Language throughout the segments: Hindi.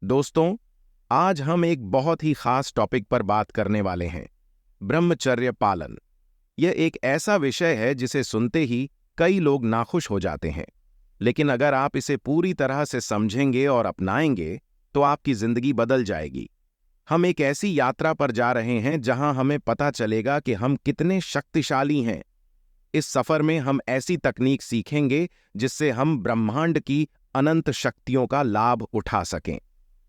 दोस्तों, आज हम एक बहुत ही खास टॉपिक पर बात करने वाले हैं, ब्रह्मचर्य पालन। यह एक ऐसा विषय है जिसे सुनते ही कई लोग नाखुश हो जाते हैं, लेकिन अगर आप इसे पूरी तरह से समझेंगे और अपनाएंगे, तो आपकी जिंदगी बदल जाएगी। हम एक ऐसी यात्रा पर जा रहे हैं जहां हमें पता चलेगा कि हम कितने शक्तिशाली हैं। इस सफर में हम ऐसी तकनीक सीखेंगे जिससे हम ब्रह्मांड की अनंत शक्तियों का लाभ उठा सकें।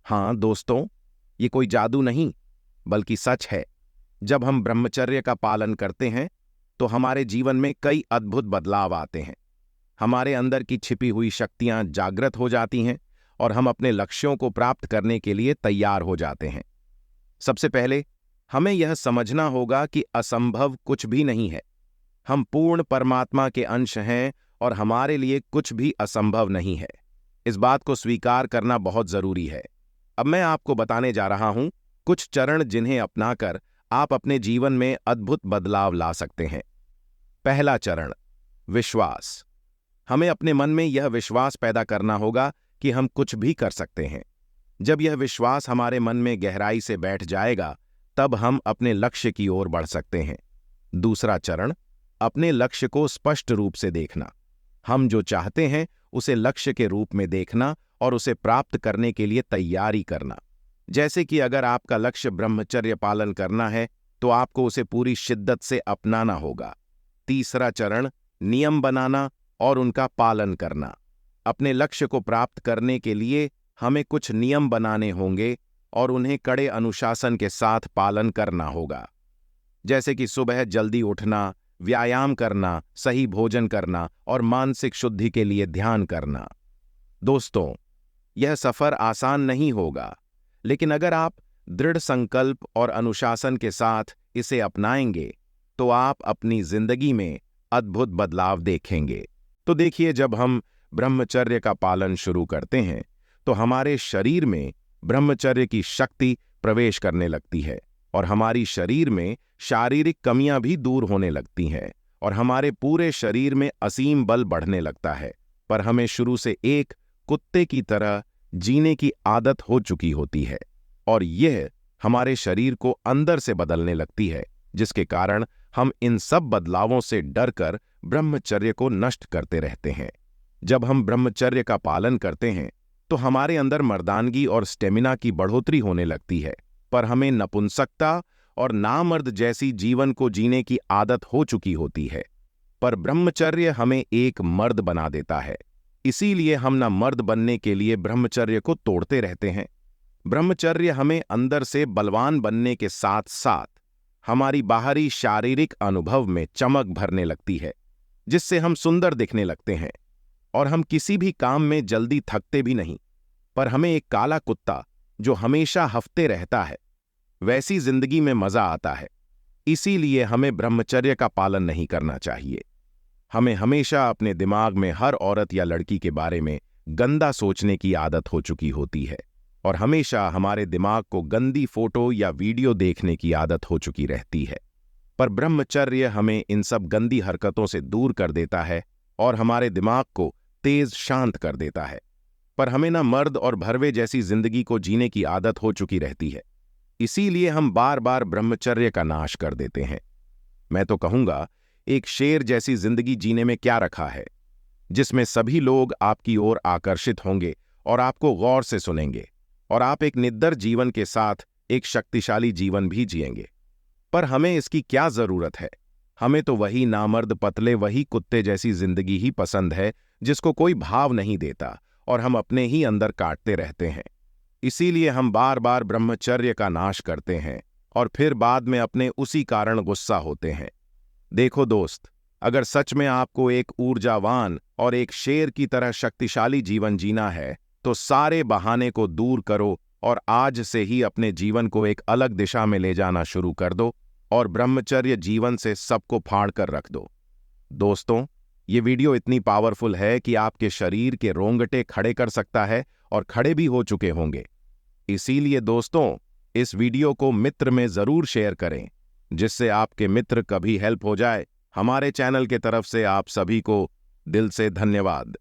हाँ दोस्तों, ये कोई जादू नहीं, बल्कि सच है। जब हम ब्रह्मचर्य का पालन करते हैं, तो हमारे जीवन में कई अद्भुत बदलाव आते हैं। हमारे अंदर की छिपी हुई शक्तियां जागृत हो जाती हैं और हम अपने लक्ष्यों को प्राप्त करने के लिए तैयार हो जाते हैं। सबसे पहले हमें यह समझना होगा कि असंभव कुछ भी नहीं है। हम पूर्ण परमात्मा के अंश हैं और हमारे लिए कुछ भी असंभव नहीं है। इस बात को स्वीकार करना बहुत जरूरी है। अब मैं आपको बताने जा रहा हूं कुछ चरण जिन्हें अपनाकर आप अपने जीवन में अद्भुत बदलाव ला सकते हैं। पहला चरण, विश्वास। हमें अपने मन में यह विश्वास पैदा करना होगा कि हम कुछ भी कर सकते हैं। जब यह विश्वास हमारे मन में गहराई से बैठ जाएगा, तब हम अपने लक्ष्य की ओर बढ़ सकते हैं। दूसरा चरण, अपने लक्ष्य को स्पष्ट रूप से देखना। हम जो चाहते हैं उसे लक्ष्य के रूप में देखना और उसे प्राप्त करने के लिए तैयारी करना। जैसे कि अगर आपका लक्ष्य ब्रह्मचर्य पालन करना है, तो आपको उसे पूरी शिद्दत से अपनाना होगा। तीसरा चरण, नियम बनाना और उनका पालन करना। अपने लक्ष्य को प्राप्त करने के लिए हमें कुछ नियम बनाने होंगे और उन्हें कड़े अनुशासन के साथ पालन करना होगा। जैसे कि सुबह जल्दी उठना, व्यायाम करना, सही भोजन करना और मानसिक शुद्धि के लिए ध्यान करना। दोस्तों, यह सफर आसान नहीं होगा, लेकिन अगर आप दृढ़ संकल्प और अनुशासन के साथ इसे अपनाएंगे, तो आप अपनी जिंदगी में अद्भुत बदलाव देखेंगे। तो देखिए, जब हम ब्रह्मचर्य का पालन शुरू करते हैं, तो हमारे शरीर में ब्रह्मचर्य की शक्ति प्रवेश करने लगती है और हमारी शरीर में शारीरिक कमियां भी दूर होने लगती हैं और हमारे पूरे शरीर में असीम बल बढ़ने लगता है। पर हमें शुरू से एक कुत्ते की तरह जीने की आदत हो चुकी होती है और यह हमारे शरीर को अंदर से बदलने लगती है, जिसके कारण हम इन सब बदलावों से डरकर ब्रह्मचर्य को नष्ट करते रहते हैं। जब हम ब्रह्मचर्य का पालन करते हैं, तो हमारे अंदर मर्दानगी और स्टेमिना की बढ़ोतरी होने लगती है, पर हमें नपुंसकता और नामर्द जैसी जीवन को जीने की आदत हो चुकी होती है। पर ब्रह्मचर्य हमें एक मर्द बना देता है। इसीलिए हम न मर्द बनने के लिए ब्रह्मचर्य को तोड़ते रहते हैं। ब्रह्मचर्य हमें अंदर से बलवान बनने के साथ साथ हमारी बाहरी शारीरिक अनुभव में चमक भरने लगती है, जिससे हम सुंदर दिखने लगते हैं और हम किसी भी काम में जल्दी थकते भी नहीं। पर हमें एक काला कुत्ता जो हमेशा हफ्ते रहता है, वैसी जिंदगी में मजा आता है। इसीलिए हमें ब्रह्मचर्य का पालन नहीं करना चाहिए। हमें हमेशा अपने दिमाग में हर औरत या लड़की के बारे में गंदा सोचने की आदत हो चुकी होती है और हमेशा हमारे दिमाग को गंदी फोटो या वीडियो देखने की आदत हो चुकी रहती है। पर ब्रह्मचर्य हमें इन सब गंदी हरकतों से दूर कर देता है और हमारे दिमाग को तेज शांत कर देता है। पर हमें ना मर्द और भरवे जैसी जिंदगी को जीने की आदत हो चुकी रहती है। इसीलिए हम बार बार ब्रह्मचर्य का नाश कर देते हैं। मैं तो कहूंगा, एक शेर जैसी जिंदगी जीने में क्या रखा है, जिसमें सभी लोग आपकी ओर आकर्षित होंगे और आपको गौर से सुनेंगे और आप एक निडर जीवन के साथ एक शक्तिशाली जीवन भी जिएंगे। पर हमें इसकी क्या जरूरत है? हमें तो वही नामर्द पतले, वही कुत्ते जैसी जिंदगी ही पसंद है, जिसको कोई भाव नहीं देता और हम अपने ही अंदर काटते रहते हैं। इसीलिए हम बार बार ब्रह्मचर्य का नाश करते हैं और फिर बाद में अपने उसी कारण गुस्सा होते हैं। देखो दोस्त, अगर सच में आपको एक ऊर्जावान और एक शेर की तरह शक्तिशाली जीवन जीना है, तो सारे बहाने को दूर करो और आज से ही अपने जीवन को एक अलग दिशा में ले जाना शुरू कर दो और ब्रह्मचर्य जीवन से सबको फाड़ कर रख दो। दोस्तों, ये वीडियो इतनी पावरफुल है कि आपके शरीर के रोंगटे खड़े कर सकता है और खड़े भी हो चुके होंगे। इसीलिए दोस्तों, इस वीडियो को मित्र में जरूर शेयर करें, जिससे आपके मित्र कभी हेल्प हो जाए। हमारे चैनल के तरफ से आप सभी को दिल से धन्यवाद।